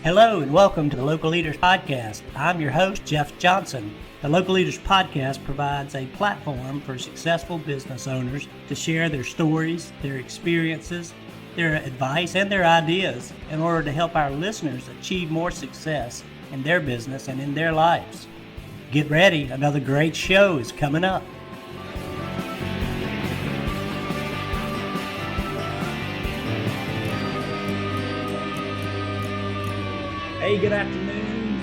Hello and welcome to the Local Leaders Podcast. I'm your host, Jeff Johnson. The Local Leaders Podcast provides a platform for successful business owners to share their stories, their experiences, their advice, and their ideas in order to help our listeners achieve more success in their business and in their lives. Get ready, another great show is coming up. Hey, good afternoon,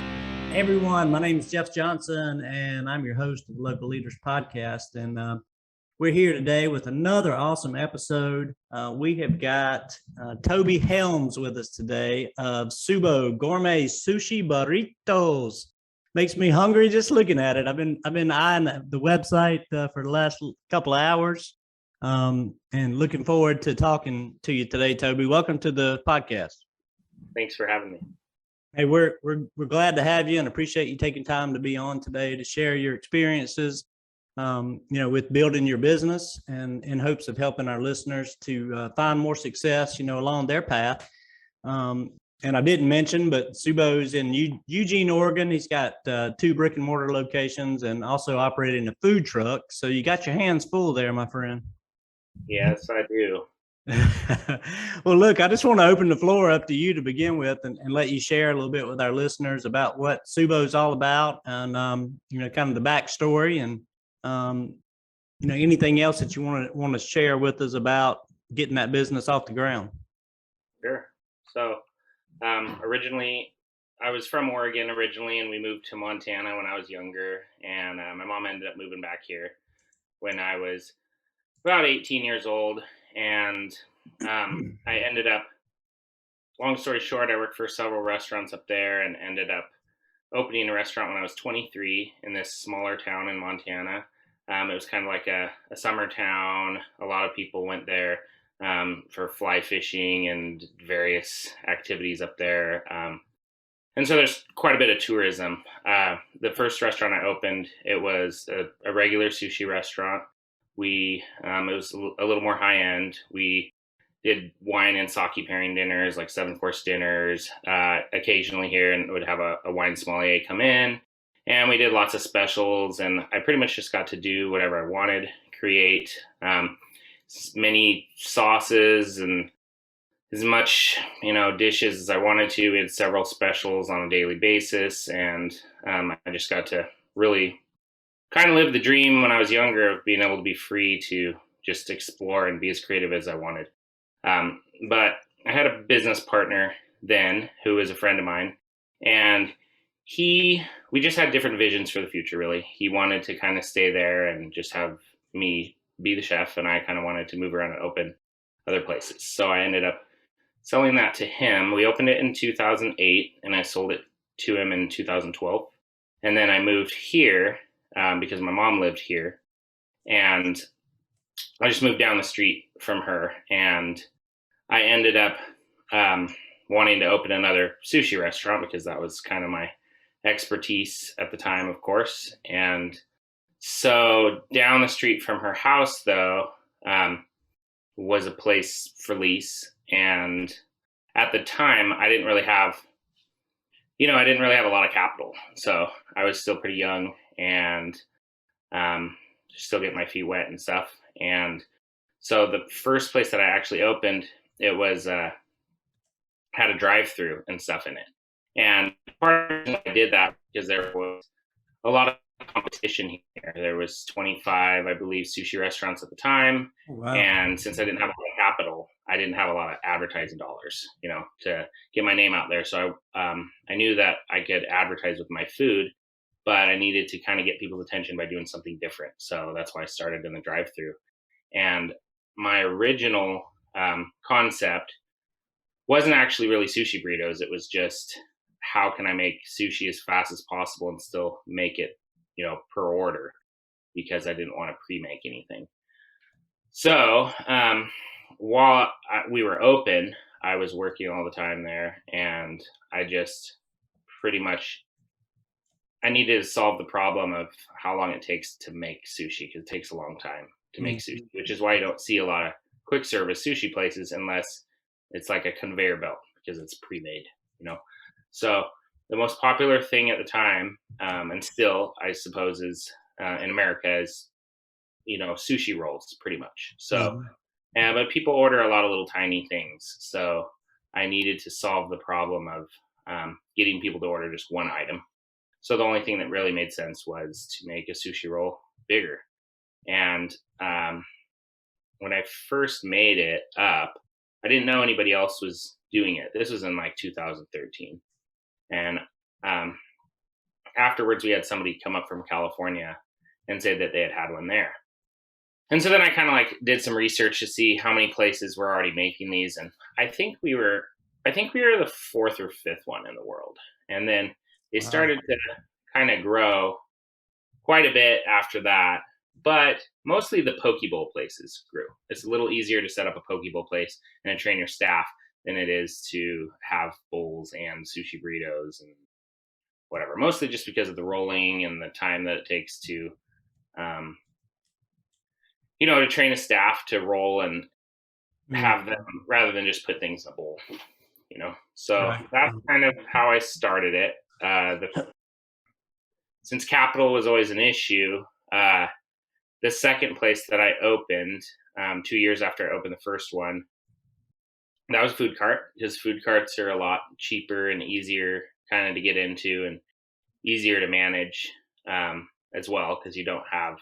everyone. My name is Jeff Johnson, and I'm your host of the Local Leaders Podcast. And we're here today with another awesome episode. We have got Toby Helms with us today of Subo Sushi Burritos. Makes me hungry just looking at it. I've been eyeing the website for the last couple of hours, and looking forward to talking to you today, Toby. Welcome to the podcast. Thanks for having me. Hey, we're glad to have you and appreciate you taking time to be on today to share your experiences, with building your business and in hopes of helping our listeners to find more success, along their path. And I didn't mention, but Subo's in Eugene, Oregon. He's got 2 brick and mortar locations and also operating a food truck. So you got your hands full there, my friend. Yes, I do. Well, look, I just want to open the floor up to you to begin with and let you share a little bit with our listeners about what Subo's all about and, kind of the backstory and, anything else that you want to share with us about getting that business off the ground. Sure. So originally, I was from Oregon originally, and we moved to Montana when I was younger. And my mom ended up moving back here when I was about 18 years old. And I ended up, long story short, I worked for several restaurants up there and ended up opening a restaurant when I was 23 in this smaller town in Montana. It was kind of like a summer town. A lot of people went there for fly fishing and various activities up there. And so there's quite a bit of tourism. The first restaurant I opened, it was a regular sushi restaurant. It was a little more high end. We did wine and sake pairing dinners, like 7-course dinners, occasionally here, and would have a wine sommelier come in. And we did lots of specials, and I pretty much just got to do whatever I wanted, create many sauces and as much, dishes as I wanted to. We had several specials on a daily basis, and I just got to really kind of lived the dream when I was younger of being able to be free to just explore and be as creative as I wanted. But I had a business partner then who was a friend of mine, and we just had different visions for the future, really. He wanted to kind of stay there and just have me be the chef, and I kind of wanted to move around and open other places. So I ended up selling that to him. We opened it in 2008, and I sold it to him in 2012. And then I moved here because my mom lived here, and I just moved down the street from her, and I ended up wanting to open another sushi restaurant because that was kind of my expertise at the time, of course. And so down the street from her house, though, was a place for lease. And at the time, I didn't really have a lot of capital. So I was still pretty young and still get my feet wet and stuff. And so the first place that I actually opened, it was had a drive-through and stuff in it. And part of the reason I did that because there was a lot of competition here. There was 25, I believe, sushi restaurants at the time. Oh, wow. And since I didn't have a lot of capital, I didn't have a lot of advertising dollars, to get my name out there. So I knew that I could advertise with my food, but I needed to kind of get people's attention by doing something different. So that's why I started in the drive-through. And my original concept wasn't actually really sushi burritos. It was just, how can I make sushi as fast as possible and still make it, per order, because I didn't want to pre-make anything. So while we were open, I was working all the time there, and I just pretty much, I needed to solve the problem of how long it takes to make sushi, because it takes a long time to make sushi, which is why you don't see a lot of quick service sushi places unless it's like a conveyor belt, because it's pre-made, So the most popular thing at the time, and still, I suppose, is in America is, sushi rolls pretty much. So, Mhm. but people order a lot of little tiny things. So I needed to solve the problem of getting people to order just one item. So the only thing that really made sense was to make a sushi roll bigger. And when I first made it up, I didn't know anybody else was doing it. This was in like 2013. And um, afterwards, we had somebody come up from California and say that they had one there. And so then I kind of like did some research to see how many places were already making these, and I think we were, I think we were the fourth or fifth one in the world. And then they Wow. started to kind of grow quite a bit after that, but mostly the poke bowl places grew. It's a little easier to set up a poke bowl place and to train your staff than it is to have bowls and sushi burritos and whatever. Mostly just because of the rolling and the time that it takes to, um, to train a staff to roll and have them Mhm. rather than just put things in a bowl. So Right. that's kind of how I started it. Since capital was always an issue, the second place that I opened 2 years after I opened the first one, that was a food cart, because food carts are a lot cheaper and easier kind of to get into and easier to manage, as well, because you don't have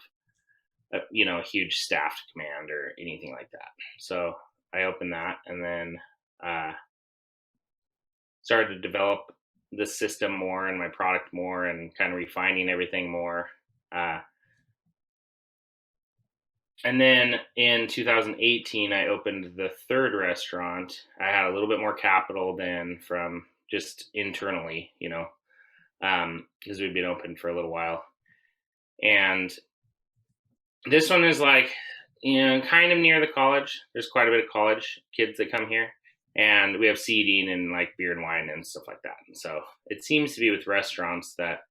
a huge staff to command or anything like that. So I opened that, and then uh, started to develop the system more and my product more and kind of refining everything more. Uh, and then in 2018, I opened the third restaurant. I had a little bit more capital then from just internally, because we'd been open for a little while. And this one is like, kind of near the college. There's quite a bit of college kids that come here. And we have seating and like beer and wine and stuff like that. And so it seems to be with restaurants that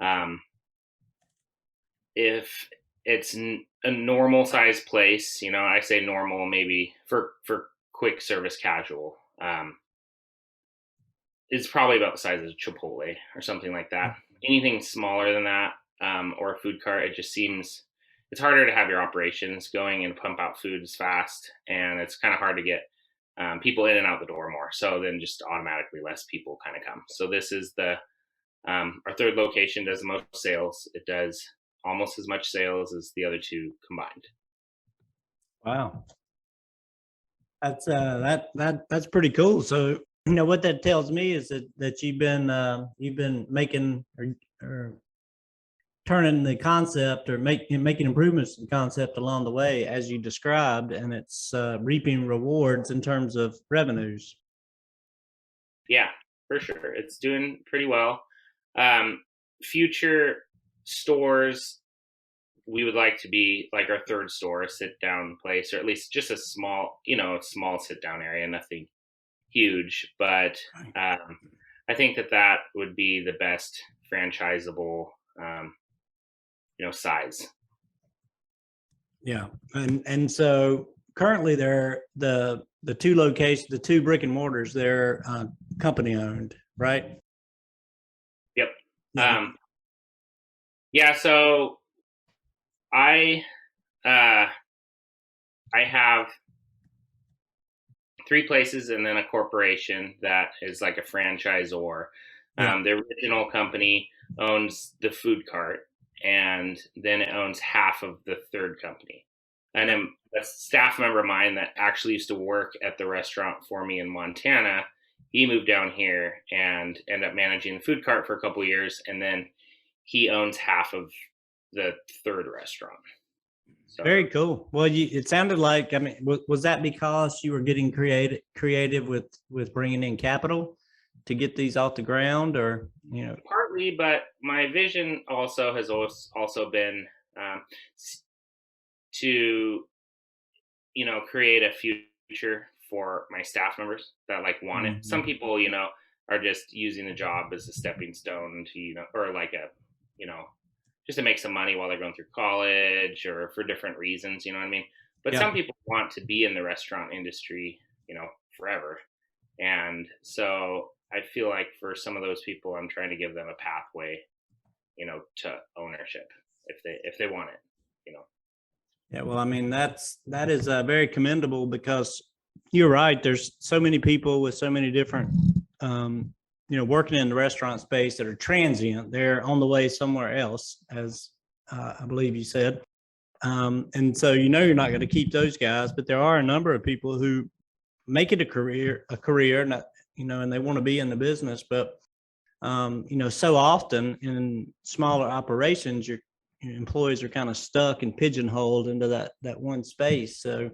um, if it's a normal size place, I say normal maybe for quick service casual, it's probably about the size of Chipotle or something like that. Anything smaller than that, or a food cart, it just seems it's harder to have your operations going and pump out food as fast, and it's kind of hard to get people in and out the door more. So then just automatically less people kind of come. So this is our third location does the most sales. It does almost as much sales as the other two combined. Wow. That's pretty cool. So what that tells me is that you've been making or turning the concept or making improvements to the concept along the way as you described, and it's reaping rewards in terms of revenues. Yeah, for sure. It's doing pretty well. Future stores, we would like to be like our third store, a sit down place, or at least just a small sit down area, nothing huge. But Right. I think that would be the best franchisable, size. Yeah, and so currently the two locations, the two brick and mortars, they're company owned, right? Yep. Yeah. Um, yeah. So I uh, I have three places and then a corporation that is like a franchisor. Yeah. The original company owns the food cart, and then it owns half of the third company. And Yeah. then a staff member of mine that actually used to work at the restaurant for me in Montana, he moved down here and ended up managing the food cart for a couple of years, and then he owns half of the third restaurant. So Very cool. Well, it sounded like, I mean, was that because you were getting creative with bringing in capital to get these off the ground, or partly, but my vision also has also been um, to create a future for my staff members that like want it. Some Mhm. people are just using the job as a stepping stone to or like a you know just to make some money while they're going through college or for different reasons. You know what I mean? But Yeah. some people want to be in the restaurant industry, forever. And so I feel like for some of those people, I'm trying to give them a pathway, to ownership if they want it. Yeah, well, I mean, that is very commendable, because you're right. There's so many people with so many different, working in the restaurant space that are transient. They're on the way somewhere else, as I believe you said. And so, you're not going to keep those guys, but there are a number of people who make it a career, not, and they want to be in the business. But, so often in smaller operations, your employees are kind of stuck and pigeonholed into that one space. So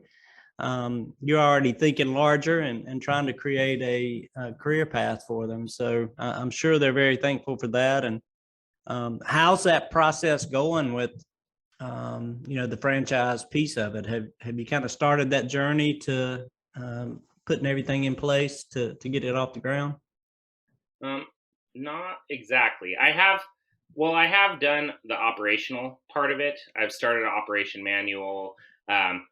you're already thinking larger and trying to create a career path for them. So I'm sure they're very thankful for that. And how's that process going with, the franchise piece of it? Have you kind of started that journey to putting everything in place to get it off the ground? Um, Not exactly. I have done the operational part of it. I've started an operation manual. Um,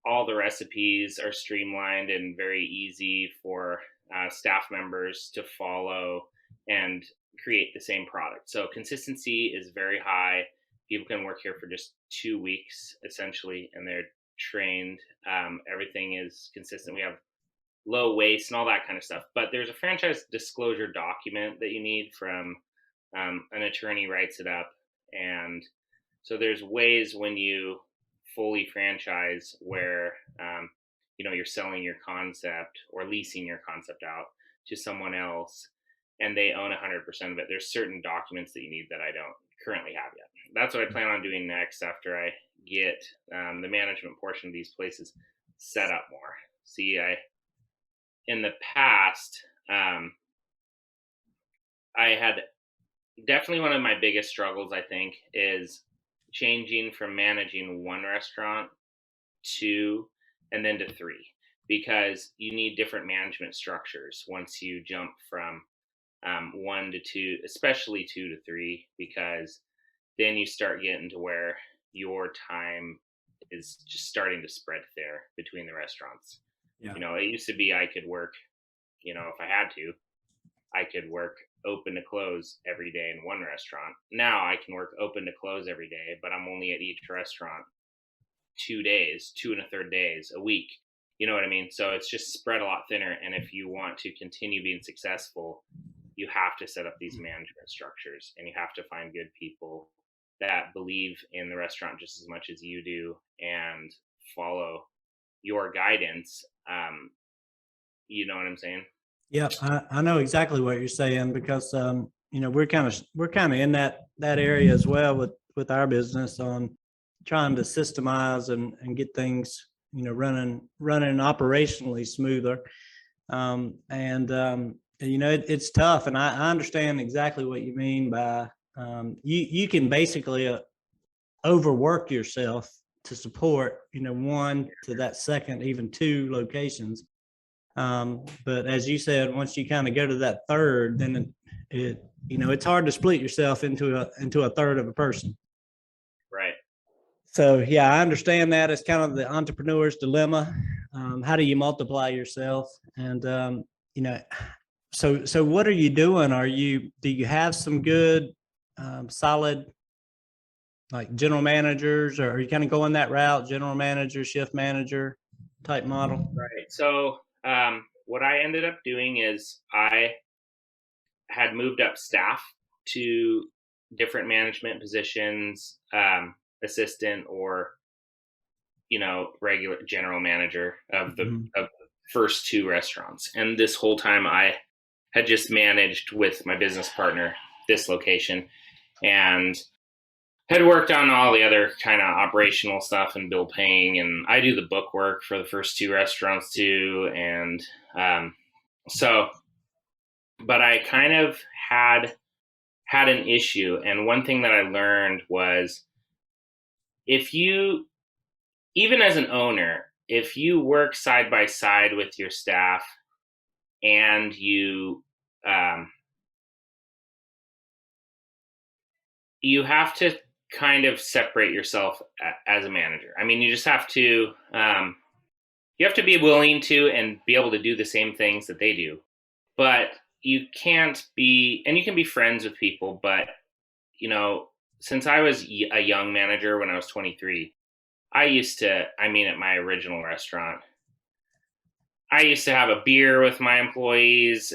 all the recipes are streamlined and very easy for staff members to follow and create the same product. So consistency is very high. People can work here for just 2 weeks essentially, and they're trained. Everything is consistent. We have low waste and all that kind of stuff. But there's a franchise disclosure document that you need from an attorney writes it up, and so there's ways when you fully franchise where you're selling your concept or leasing your concept out to someone else, and they own 100% of it. There's certain documents that you need that I don't currently have yet. That's what I plan on doing next after I get the management portion of these places set up more. See, in the past, I had definitely one of my biggest struggles, I think, is changing from managing one restaurant to and then to three, because you need different management structures once you jump from one to two, especially two to three, because then you start getting to where your time is just starting to spread there between the restaurants. Yeah. It used to be I could work, if I had to, I could work open to close every day in one restaurant. Now I can work open to close every day, but I'm only at each restaurant 2 days, 2 and a third days a week. You know what I mean? So it's just spread a lot thinner. And if you want to continue being successful, you have to set up these management structures, and you have to find good people that believe in the restaurant just as much as you do and follow your guidance. You know what I'm saying? Yeah, I know exactly what you're saying, because we're kind of in that area as well with our business, on trying to systemize and get things running operationally smoother. It's tough, and I understand exactly what you mean by you can basically overwork yourself to support one to that second, even two locations. But as you said, once you kind of go to that third, then it's hard to split yourself into a third of a person. Right. So yeah, I understand that. It's kind of the entrepreneur's dilemma. How do you multiply yourself? And so what are you doing? Do you have some good, solid, like, general managers, or are you kind of going that route, general manager, shift manager type model? Right. So what I ended up doing is I had moved up staff to different management positions, assistant or regular general manager of the first two restaurants. And this whole time I had just managed with my business partner this location, and had worked on all the other kind of operational stuff and bill paying, and I do the book work for the first two restaurants too. And so, but I kind of had an issue, and one thing that I learned was, if you, even as an owner, if you work side by side with your staff and you have to kind of separate yourself as a manager. I mean, you just have to you have to be willing to and be able to do the same things that they do. But you can't be, and you can be friends with people, but since I was a young manager when I was 23, I used to, at my original restaurant, I used to have a beer with my employees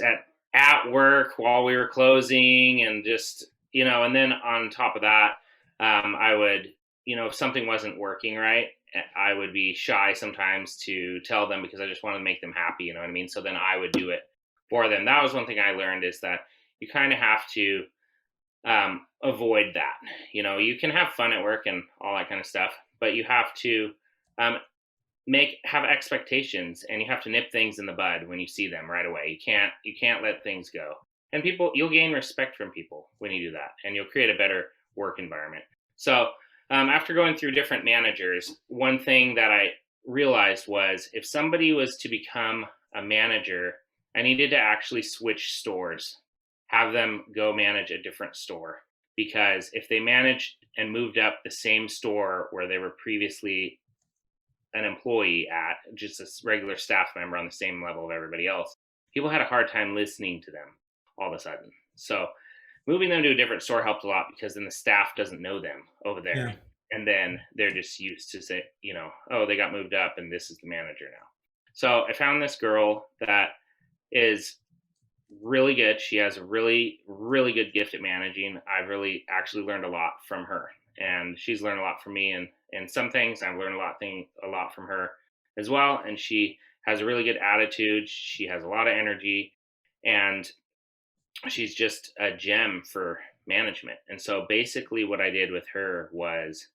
at work while we were closing, and just and then on top of that, I would, if something wasn't working right, I would be shy sometimes to tell them because I just wanted to make them happy. You know what I mean? So then I would do it for them. That was one thing I learned, is that you kind of have to avoid that. You can have fun at work and all that kind of stuff, but you have to um, have expectations, and you have to nip things in the bud when you see them right away. You can't let things go. And you'll gain respect from people when you do that, and you'll create a better work environment. So after going through different managers, one thing that I realized was, if somebody was to become a manager, I needed to actually switch stores, have them go manage a different store. Because if they managed and moved up the same store where they were previously an employee at, just a regular staff member on the same level of everybody else, people had a hard time listening to them all of a sudden. So moving them to a different store helped a lot, because then the staff doesn't know them over there. Yeah. And then they're just used to say, oh, they got moved up and this is the manager now. So I found this girl that is really good. She has a really, really good gift at managing. I've really actually learned a lot from her, and she's learned a lot from me. And some things I've learned a lot from her as well. And she has a really good attitude. She has a lot of energy, and she's just a gem for management. And so basically what I did with her was,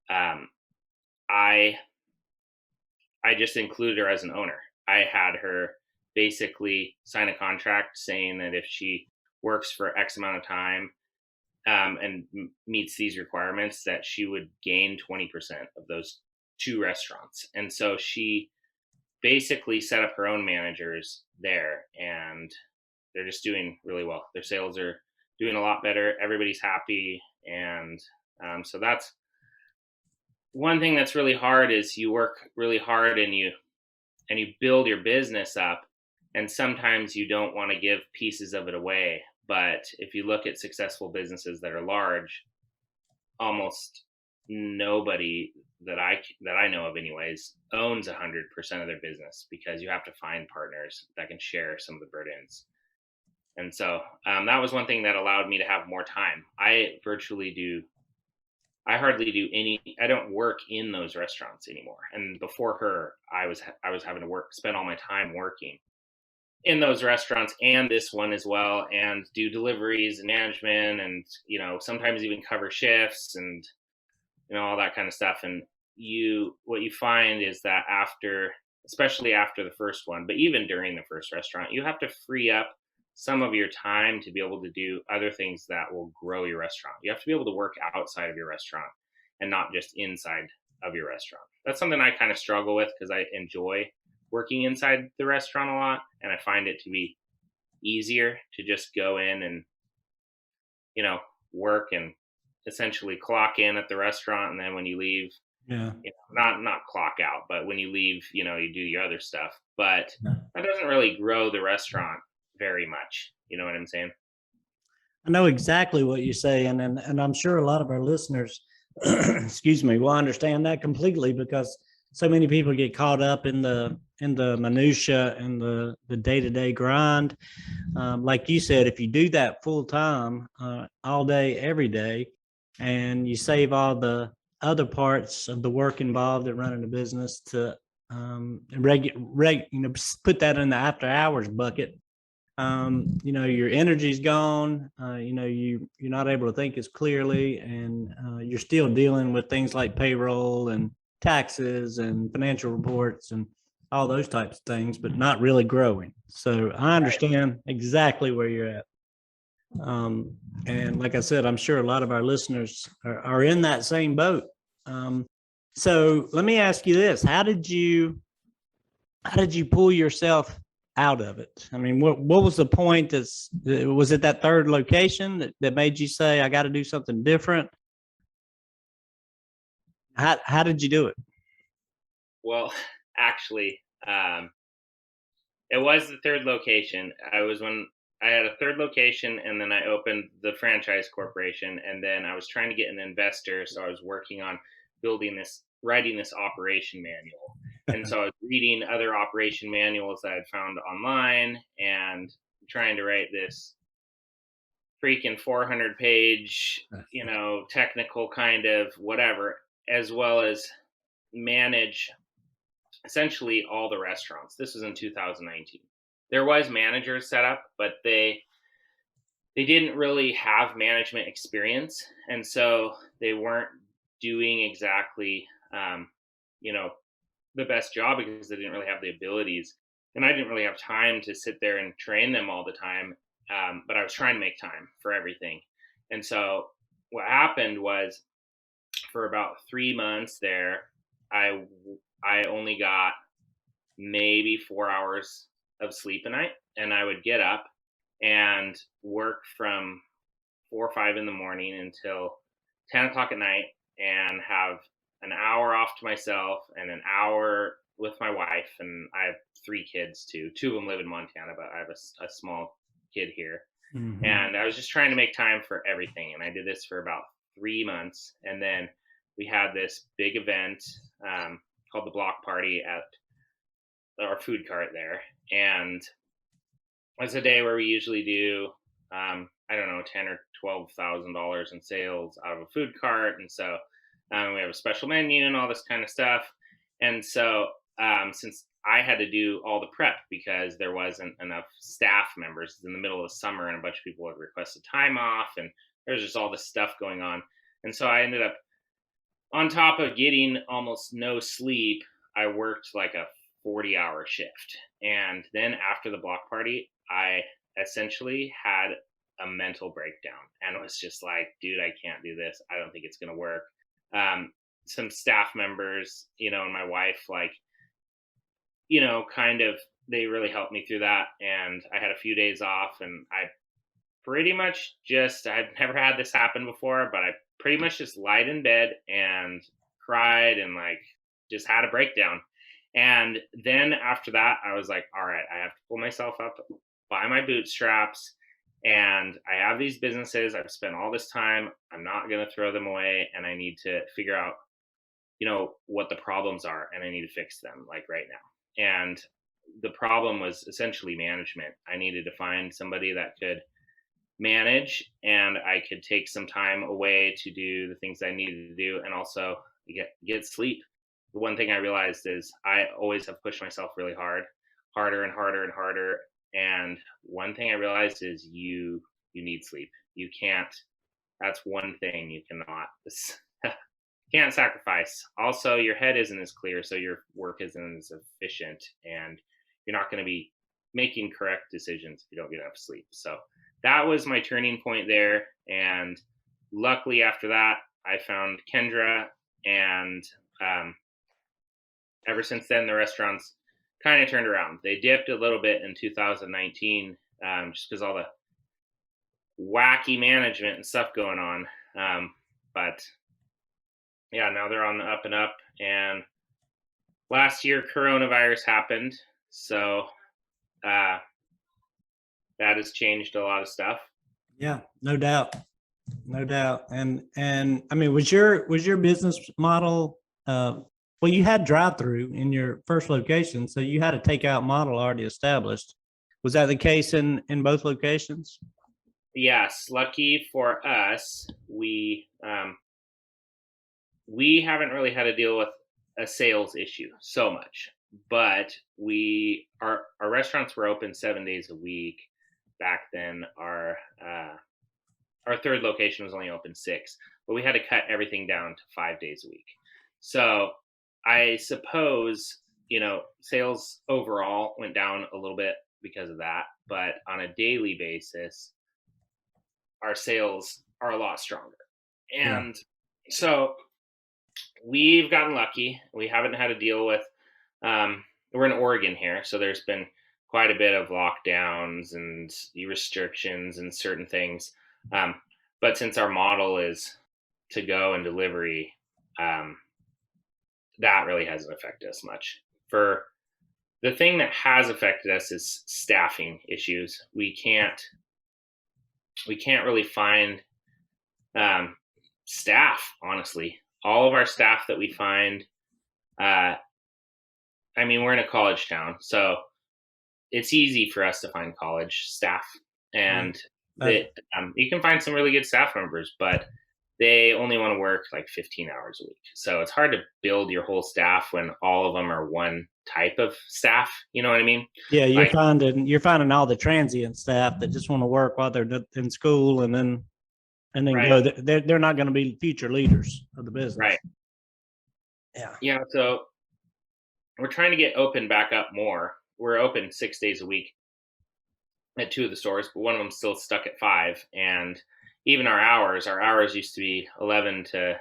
I just included her as an owner. I had her basically sign a contract saying that if she works for X amount of time, and meets these requirements, that she would gain 20% of those two restaurants. And so she basically set up her own managers there, and they're just doing really well. Their sales are doing a lot better. Everybody's happy. And so that's one thing that's really hard, is you work really hard and you build your business up, and sometimes you don't want to give pieces of it away. But if you look at successful businesses that are large, almost nobody that I know of anyways owns 100% of their business, because you have to find partners that can share some of the burdens. And so that was one thing that allowed me to have more time. I hardly do I don't work in those restaurants anymore. And before her, I was having to spend all my time working in those restaurants, and this one as well, and do deliveries and management, and sometimes even cover shifts, and all that kind of stuff. And what you find is that especially after the first one, but even during the first restaurant, you have to free up some of your time to be able to do other things that will grow your restaurant. You have to be able to work outside of your restaurant and not just inside of your restaurant. That's something I kind of struggle with, because I enjoy working inside the restaurant a lot, and I find it to be easier to just go in and work and essentially clock in at the restaurant, and then when you leave, not clock out, but when you leave, you do your other stuff. But that doesn't really grow the restaurant very much. You know what I'm saying? I know exactly what you're saying, and I'm sure a lot of our listeners, excuse me, will understand that completely, because so many people get caught up in the minutia and the day-to-day grind. Like you said, if you do that full time, all day, every day, and you save all the other parts of the work involved in running a business to put that in the after hours bucket, your energy's gone. You're not able to think as clearly, and you're still dealing with things like payroll and taxes and financial reports and all those types of things, but not really growing. So I understand exactly where you're at. And like I said, I'm sure a lot of our listeners are in that same boat. So let me ask you this: how did you pull yourself out of it? I mean, what was the point? Was it that third location that made you say, I got to do something different? How did you do it? Well, actually, it was the third location. I had a third location, and then I opened the franchise corporation, and then I was trying to get an investor, so I was working on writing this operation manual. And so I was reading other operation manuals that I'd found online and trying to write this freaking 400 page, technical kind of whatever, as well as manage essentially all the restaurants. This was in 2019. There was managers set up, but they didn't really have management experience, and so they weren't doing exactly you know the best job because they didn't really have the abilities, and I didn't really have time to sit there and train them all the time. But I was trying to make time for everything, and so what happened was for about 3 months there, I I only got maybe 4 hours of sleep a night, and I would get up and work from 4 or 5 in the morning until 10 o'clock at night, and have an hour off to myself and an hour with my wife. And I have 3 kids too. 2 of them live in Montana, but I have a small kid here. Hmm. And I was just trying to make time for everything. And I did this for about 3 months. And then we had this big event called the Block Party at our food cart there. And it's a day where we usually do, I don't know, $10,000 or $12,000 in sales out of a food cart. And so we have a special menu and all this kind of stuff. And so since I had to do all the prep because there wasn't enough staff members, it's in the middle of the summer and a bunch of people had requested time off, and there's just all this stuff going on. And so I ended up, on top of getting almost no sleep, I worked like a 40-hour shift. And then after the block party, I essentially had a mental breakdown and was just like, dude, I can't do this. I don't think it's going to work. Some staff members, and my wife, like, kind of, they really helped me through that. And I had a few days off, and I pretty much I've never had this happen before, but I pretty much just lied in bed and cried and like just had a breakdown. And then after that, I was like, all right, I have to pull myself up by my bootstraps. And I have these businesses. I've spent all this time. I'm not going to throw them away. And I need to figure out, what the problems are. And I need to fix them like right now. And the problem was essentially management. I needed to find somebody that could manage, and I could take some time away to do the things I needed to do, and also get sleep. The one thing I realized is I always have pushed myself really hard, harder and harder and harder. And one thing I realized is you need sleep. You can't. That's one thing you cannot can't sacrifice. Also, your head isn't as clear, so your work isn't as efficient, and you're not going to be making correct decisions if you don't get enough sleep. So that was my turning point there. And luckily, after that, I found Kendra, and ever since then, the restaurants kind of turned around. They dipped a little bit in 2019, just because all the wacky management and stuff going on. But yeah, now they're on the up and up. And last year, coronavirus happened, so that has changed a lot of stuff. Yeah, no doubt, no doubt. And I mean, was your business model? Well, you had drive-through in your first location, so you had a takeout model already established. Was that the case in both locations? Yes, lucky for us, we haven't really had to deal with a sales issue so much, but our restaurants were open 7 days a week back then. Our third location was only open 6, but we had to cut everything down to 5 days a week. So I suppose, sales overall went down a little bit because of that, but on a daily basis, our sales are a lot stronger. Yeah. And so we've gotten lucky. We haven't had to deal with, we're in Oregon here, so there's been quite a bit of lockdowns and restrictions and certain things. But since our model is to go and delivery, that really hasn't affected us much. For the thing that has affected us is staffing issues. We can't really find staff, honestly. All of our staff that we find, I mean, we're in a college town, so it's easy for us to find college staff, and Uh, you can find some really good staff members, but they only want to work like 15 hours a week. So it's hard to build your whole staff when all of them are one type of staff. You know what I mean? yeah, Like, you're finding all the transient staff that just want to work while they're in school and then right, go. They're not going to be future leaders of the business. right. Yeah. Yeah. So we're trying to get open back up more. We're open 6 days a week at 2 of the stores, but one of them's still stuck at 5. And even our hours used to be 11 to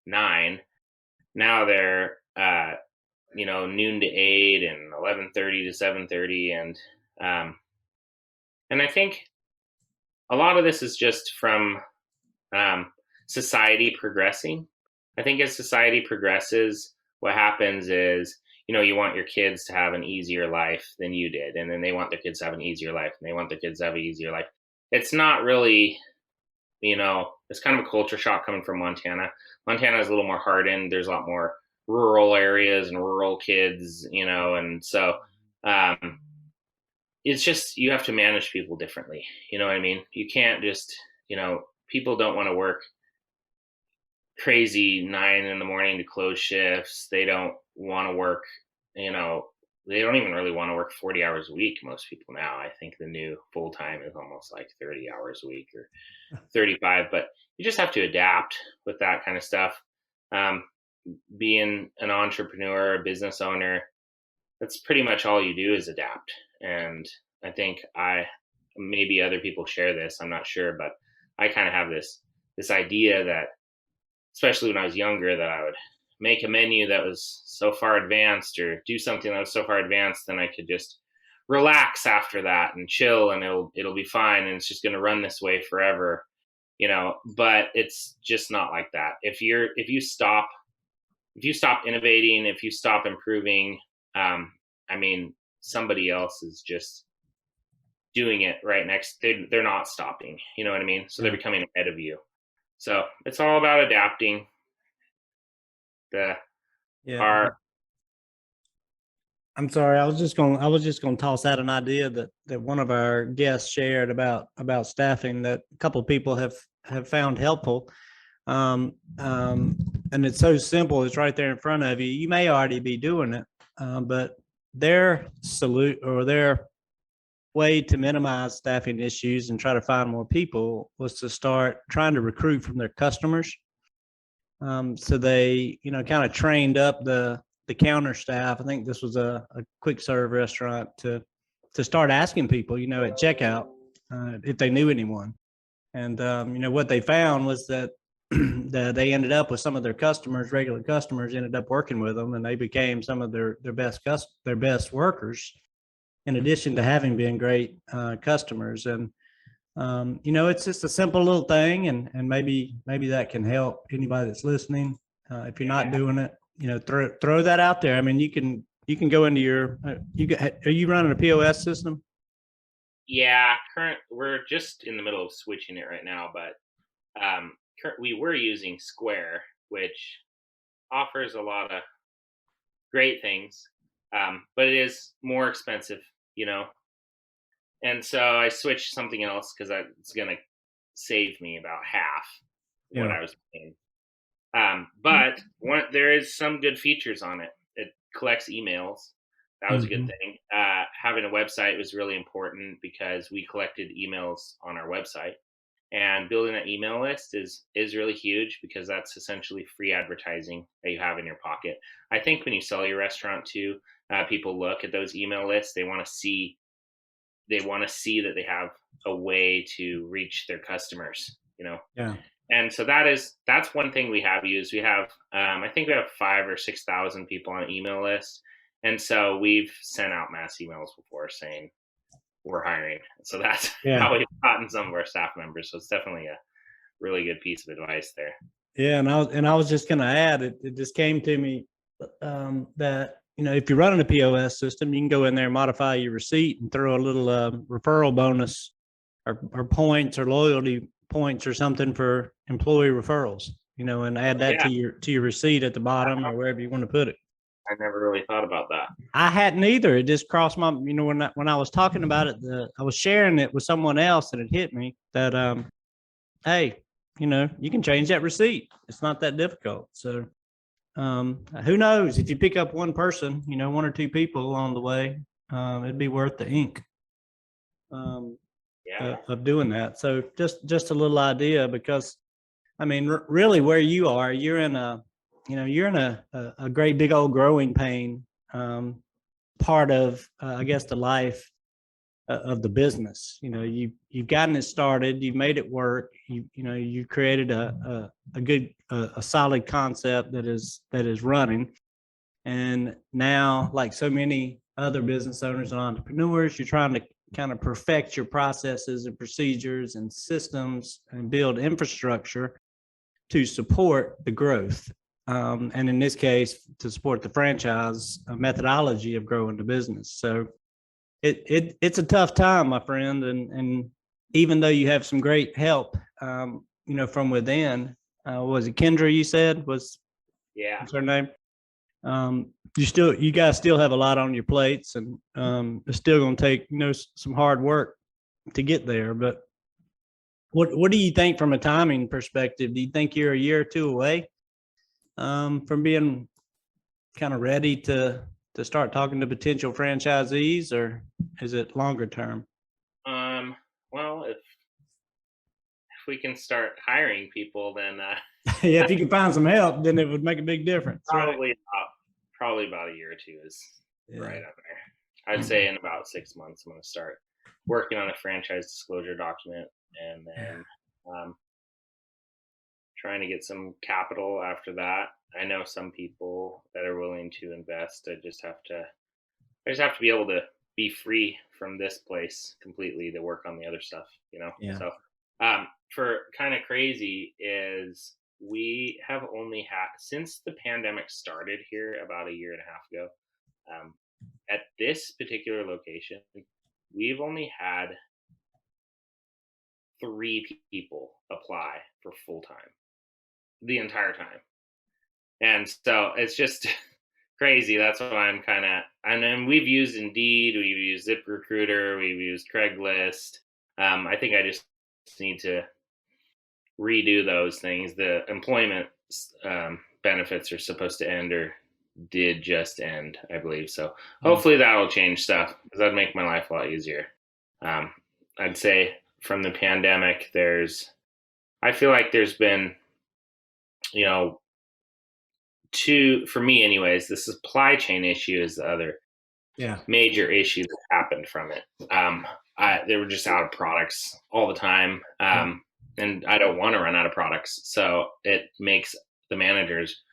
9. Now they're, noon to 8 and 11:30 to 7:30. And I think a lot of this is just from society progressing. I think as society progresses, what happens is, you want your kids to have an easier life than you did, and then they want their kids to have an easier life, and they want their kids to have an easier life. It's not really, it's kind of a culture shock coming from Montana. Montana is a little more hardened. There's a lot more rural areas and rural kids, and so it's just you have to manage people differently. You know what I mean? You can't just, people don't want to work crazy 9 in the morning to close shifts. They don't want to work, they don't even really want to work 40 hours a week. Most people now, I think the new full time is almost like 30 hours a week or 35, but you just have to adapt with that kind of stuff. Being an entrepreneur, a business owner, that's pretty much all you do is adapt. And I think maybe other people share this, I'm not sure, but I kind of have this idea that, especially when I was younger, that I would make a menu that was so far advanced or do something that was so far advanced, then I could just relax after that and chill, and it'll be fine, and it's just going to run this way forever, but it's just not like that. If you stop innovating, if you stop improving, I mean, somebody else is just doing it right next. They're not stopping. You know what I mean? So they're becoming ahead of you. So it's all about adapting. I'm sorry. I was just going to toss out an idea that one of our guests shared about staffing that a couple of people have found helpful. And it's so simple. It's right there in front of you. You may already be doing it, but their way to minimize staffing issues and try to find more people was to start trying to recruit from their customers. So they, kind of trained up the counter staff. I think this was a quick serve restaurant to start asking people, at checkout, if they knew anyone. And, what they found was that they ended up with some of their customers, regular customers, ended up working with them, and they became some of their best workers, in addition to having been great customers. And it's just a simple little thing, and maybe that can help anybody that's listening. If you're not doing it, throw that out there. I mean, you can go into your are you running a POS system? Yeah, we're just in the middle of switching it right now, but we were using Square, which offers a lot of great things, but it is more expensive, and so I switched something else because it's going to save me about half what I was paying. But there is some good features on it. It collects emails. That was a good thing. Having a website was really important because we collected emails on our website, and building an email list is really huge because that's essentially free advertising that you have in your pocket. I think when you sell your restaurant too, people look at those email lists. They want to see that they have a way to reach their customers, Yeah. And so that's one thing we have used. We have, I think we have 5,000 or 6,000 people on an email list. And so we've sent out mass emails before saying we're hiring. So that's how we've gotten some of our staff members. So it's definitely a really good piece of advice there. Yeah. And I was just going to add, it just came to me that, if you're running a POS system, you can go in there and modify your receipt and throw a little referral bonus or points or loyalty points or something for employee referrals, and add that to your receipt at the bottom or wherever you want to put it. I never really thought about that. I hadn't either. It just crossed my, when I was talking about it, I was sharing it with someone else and it hit me that, hey, you can change that receipt. It's not that difficult. So who knows, if you pick up one person, one or two people along the way, it'd be worth the ink of doing that. So just a little idea, because I mean, really where you are, you're in a great big old growing pain, part of, I guess, the life of the business. You've gotten it started, you've made it work, you created a good, a solid concept that is running. And now, like so many other business owners and entrepreneurs, you're trying to kind of perfect your processes and procedures and systems and build infrastructure to support the growth. And in this case, to support the franchise methodology of growing the business. So it's a tough time, my friend. And even though you have some great help, from within, was it Kendra you said was her name? You guys still have a lot on your plates, and it's still going to take, some hard work to get there. But what do you think from a timing perspective? Do you think you're a year or two away from being kind of ready to start talking to potential franchisees, or is it longer term? Well, if we can start hiring people, then yeah, if you can find some help, then it would make a big difference. Probably about a year or two is right up there. I'd say in about 6 months, I'm going to start working on a franchise disclosure document, and then trying to get some capital after that. I know some people that are willing to invest. I just have to be able to be free from this place completely to work on the other stuff, So for kind of crazy is we have only had, since the pandemic started here about a year and a half ago, at this particular location, we've only had 3 people apply for full-time the entire time. And so it's just crazy. That's why I'm kind of, and then we've used Indeed, we've used ZipRecruiter, we've used Craigslist. I think I just need to redo those things. The employment benefits are supposed to end, or did just end, I believe. So hopefully that'll change stuff, because that'd make my life a lot easier. I'd say from the pandemic, I feel like there's been, for me anyways, the supply chain issue is the other major issue that happened from it. They were just out of products all the time. And I don't want to run out of products. So it makes the managers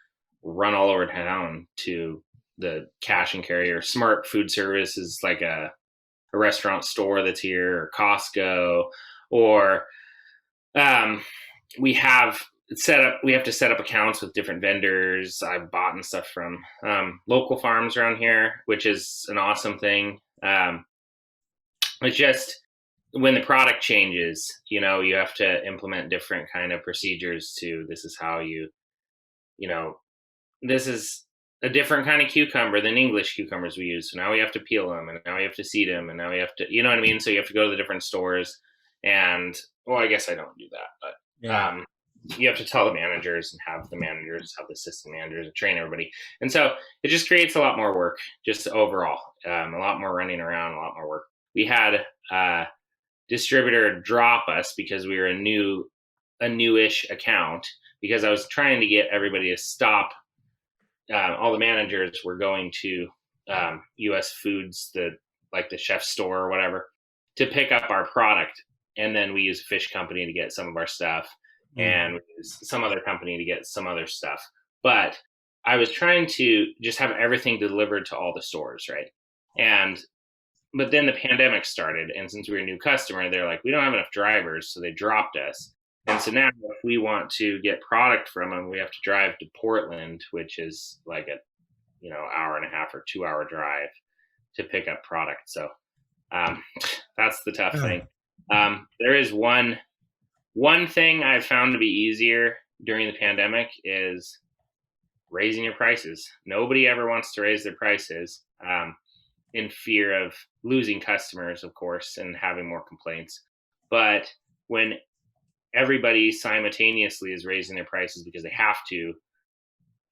run all over town to the cash and carry, or Smart Food Service is like a restaurant store that's here, or Costco, or we have to set up accounts with different vendors. I've bought stuff from local farms around here, which is an awesome thing. It's just when the product changes, you have to implement different kind of procedures this is how this is a different kind of cucumber than English cucumbers we use. So now we have to peel them, and now we have to seed them, and now we have to, you know what I mean? So you have to go to the different stores, and well, I guess I don't do that, but you have to tell the managers and have the assistant managers train everybody. And so it just creates a lot more work, just overall, a lot more running around, a lot more work. We had a distributor drop us because we were a newish account, because I was trying to get everybody to stop. All the managers were going to US Foods, the chef store or whatever, to pick up our product. And then we use a fish company to get some of our stuff, and we use some other company to get some other stuff. But I was trying to just have everything delivered to all the stores, right? But then the pandemic started, and since we were a new customer, they're like, we don't have enough drivers, so they dropped us. And so now if we want to get product from them, we have to drive to Portland, which is like a hour and a half or 2 hour drive to pick up product. So that's the tough thing. There is one thing I've found to be easier during the pandemic is raising your prices. Nobody ever wants to raise their prices in fear of losing customers, of course, and having more complaints. But when everybody simultaneously is raising their prices because they have to,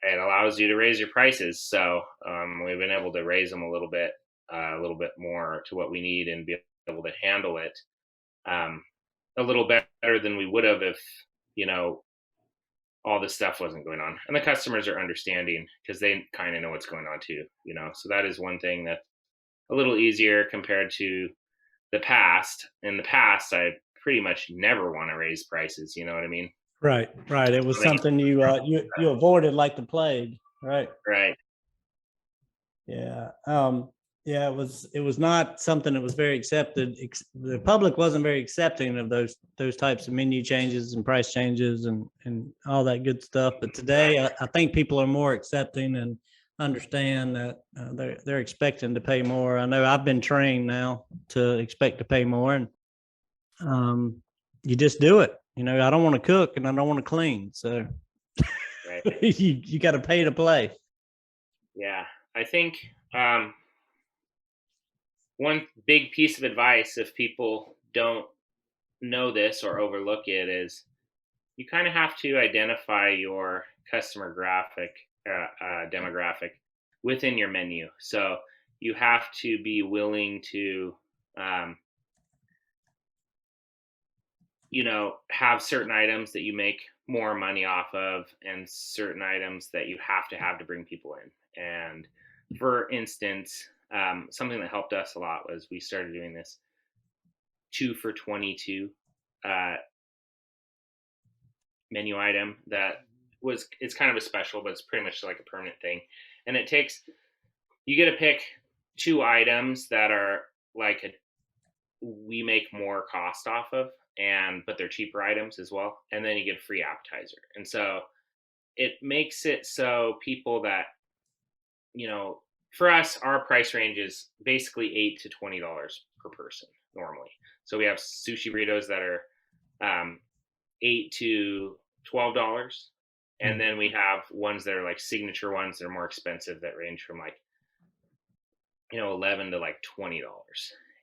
it allows you to raise your prices. So we've been able to raise them a little bit more to what we need and be able to handle it a little better than we would have if all this stuff wasn't going on. And the customers are understanding because they kind of know what's going on too. So that is one thing that's a little easier compared to the past. In the past, I pretty much never want to raise prices. You know what I mean? Right. It was something you avoided like the plague. Right. Yeah. Yeah. It was not something that was very accepted. The public wasn't very accepting of those types of menu changes and price changes and all that good stuff. But today, I think people are more accepting and understand that they're expecting to pay more. I know I've been trained now to expect to pay more, and you just do it. I don't want to cook and I don't want to clean, so you got to pay to play. Yeah, I think one big piece of advice, if people don't know this or overlook it, is you kind of have to identify your customer demographic within your menu. So you have to be willing to have certain items that you make more money off of and certain items that you have to bring people in. And for instance, something that helped us a lot was we started doing this 2 for $22 menu item it's kind of a special, but it's pretty much like a permanent thing. And you get to pick 2 items that are like we make more cost off of, but they're cheaper items as well. And then you get a free appetizer. And so it makes it so people that, for us, our price range is basically $8 to $20 per person normally. So we have sushi burritos that are $8 to $12. And then we have ones that are like signature ones that are more expensive that range from like, $11 to like $20.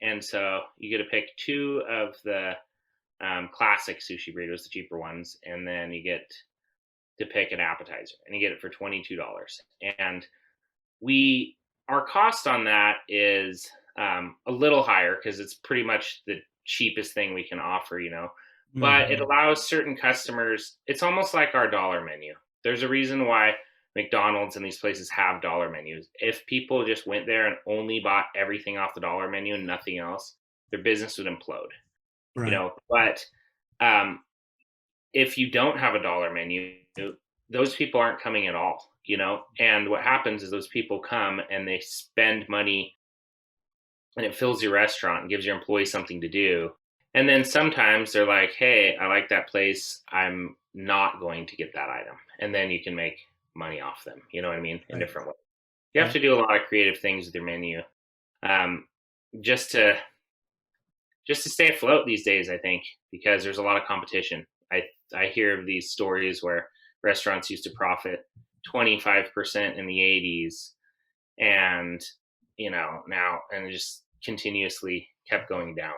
And so you get to pick 2 of the classic sushi burritos, the cheaper ones, and then you get to pick an appetizer, and you get it for $22. And our cost on that is a little higher because it's pretty much the cheapest thing we can offer, but it allows certain customers, it's almost like our dollar menu. There's a reason why McDonald's and these places have dollar menus. If people just went there and only bought everything off the dollar menu and nothing else, their business would implode. Right. But if you don't have a dollar menu, those people aren't coming at all, and what happens is those people come and they spend money and it fills your restaurant and gives your employees something to do. And then sometimes they're like, hey, I like that place, I'm not going to get that item. And then you can make money off them, you know what I mean? In different ways. You have to do a lot of creative things with your menu just to stay afloat these days, I think, because there's a lot of competition. I hear of these stories where restaurants used to profit 25% in the 80s and, now, and it just continuously kept going down,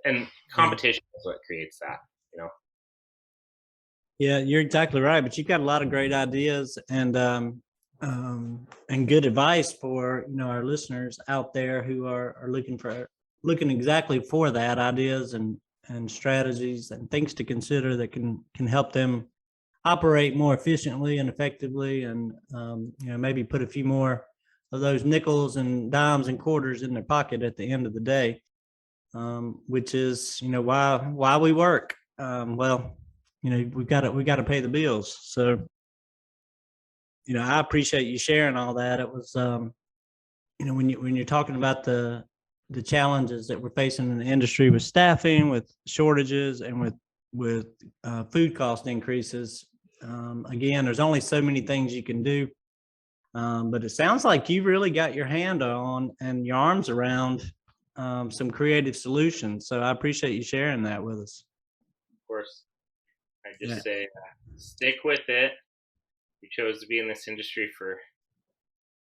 and competition is what creates that, Yeah, you're exactly right. But you've got a lot of great ideas and good advice for, our listeners out there who are looking exactly for that, ideas and strategies and things to consider that can help them operate more efficiently and effectively, and maybe put a few more of those nickels and dimes and quarters in their pocket at the end of the day, which is why we work. We got to pay the bills. So I appreciate you sharing all that. It was when you're talking about the challenges that we're facing in the industry with staffing, with shortages, and with food cost increases. Again, there's only so many things you can do. But it sounds like you really got your hand on and your arms around some creative solutions. So I appreciate you sharing that with us. Of course, I Yeah. just say stick with it. You chose to be in this industry for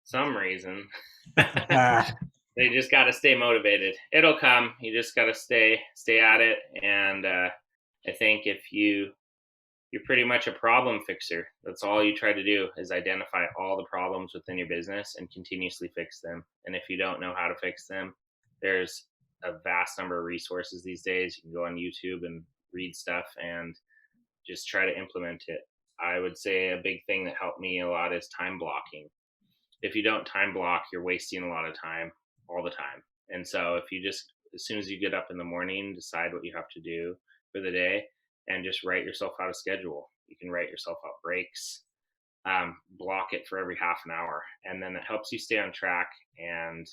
some reason. They just got to stay motivated. It'll come. You just got to stay at it. And I think if you're pretty much a problem fixer. That's all you try to do is identify all the problems within your business and continuously fix them. And if you don't know how to fix them, there's a vast number of resources these days. You can go on YouTube and read stuff and just try to implement it. I would say a big thing that helped me a lot is time blocking. If you don't time block, you're wasting a lot of time all the time. And so if you just, as soon as you get up in the morning, decide what you have to do for the day and just write yourself out a schedule. You can write yourself out breaks, block it for every half an hour. And then it helps you stay on track and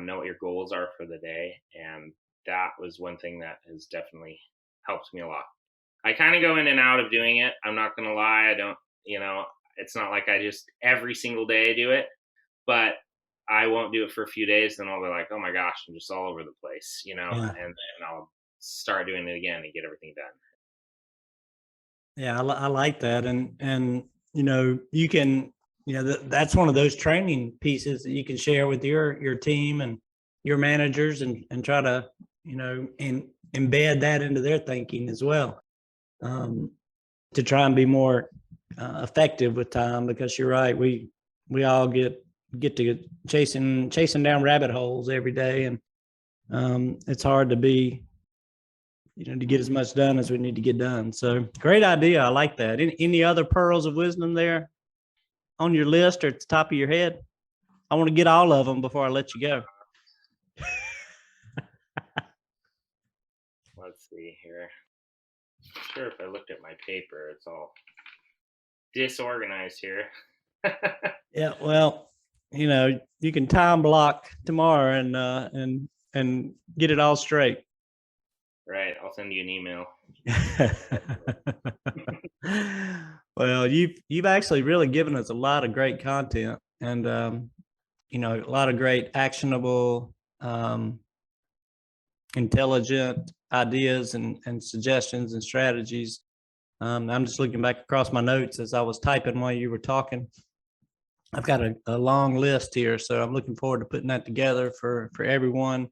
know what your goals are for the day. And that was one thing that has definitely helped me a lot. I kind of go in and out of doing it. I'm not going to lie. I don't, it's not like I just every single day do it, but I won't do it for a few days. Then I'll be like, oh my gosh, I'm just all over the place, Yeah. and then I'll start doing it again and get everything done. Yeah, I like that. And, you can, that's one of those training pieces that you can share with your team and your managers and try to, embed that into their thinking as well. To try and be more effective with time, because you're right. We all get to chasing down rabbit holes every day. And it's hard to be, to get as much done as we need to get done. So great idea. I like that. Any other pearls of wisdom there on your list or at the top of your head? I want to get all of them before I let you go. Let's see here. I'm sure if I looked at my paper, it's all disorganized here. Yeah, well, you can time block tomorrow and get it all straight. Right, I'll send you an email. Well, you've actually really given us a lot of great content and a lot of great actionable, intelligent ideas and suggestions and strategies. I'm just looking back across my notes as I was typing while you were talking. I've got a long list here, so I'm looking forward to putting that together for everyone.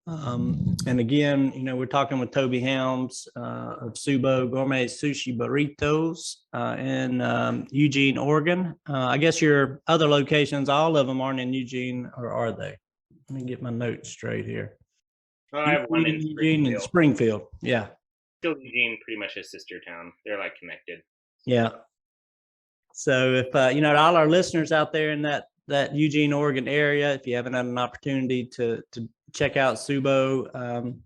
And again, we're talking with Toby Helms of Subo Gourmet Sushi Burritos in Eugene, Oregon. I guess your other locations, all of them aren't in Eugene, or are they? Let me get my notes straight here. I have one in Eugene and Springfield. Yeah. Still Eugene, pretty much a sister town. They're like connected. Yeah. So if all our listeners out there in that Eugene, Oregon area, if you haven't had an opportunity to check out Subo,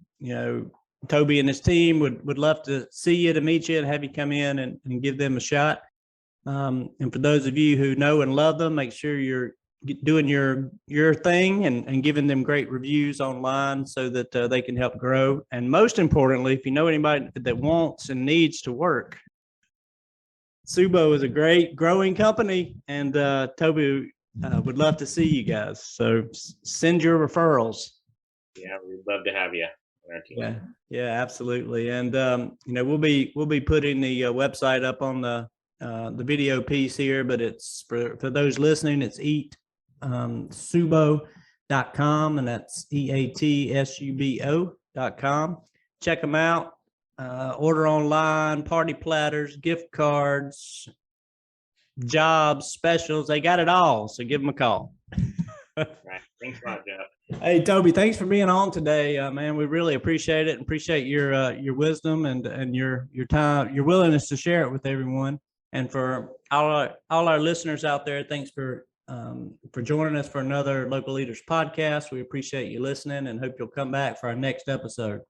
Toby and his team would love to see you, to meet you, and have you come in and give them a shot. And for those of you who know and love them, make sure you're doing your thing and giving them great reviews online so that they can help grow. And most importantly, if you know anybody that wants and needs to work, Subo is a great growing company, and Toby would love to see you guys. So send your referrals. Yeah, we'd love to have you on our team. Yeah, absolutely. And we'll be putting the website up on the video piece here, but it's for those listening, it's eatsubo.com, and that's EATSUBO.com. Check them out. Order online, party platters, gift cards, jobs, specials. They got it all. So give them a call. Right. Thanks a lot, Jeff. Hey, Toby, thanks for being on today, man. We really appreciate it and appreciate your wisdom and your time, your willingness to share it with everyone. And for all our listeners out there, thanks for joining us for another Local Leaders podcast. We appreciate you listening and hope you'll come back for our next episode.